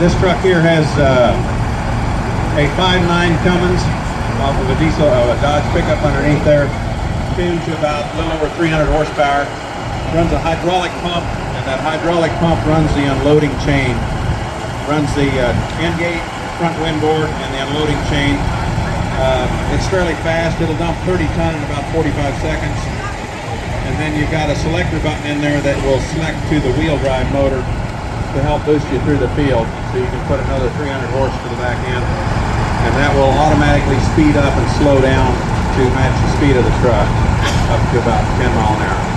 This truck here has a 5.9 Cummins off of a Dodge pickup underneath there, tuned to about a little over 300 horsepower. Runs a hydraulic pump, and that hydraulic pump runs the unloading chain. Runs the end gate, front windboard, and the unloading chain. It's fairly fast. It'll dump 30 ton in about 45 seconds. And then you've got a selector button in there that will select to the wheel drive motor to help boost you through the field. So you can put another 300 horse to the back end. And that will automatically speed up and slow down to match the speed of the truck up to about 10 mile an hour.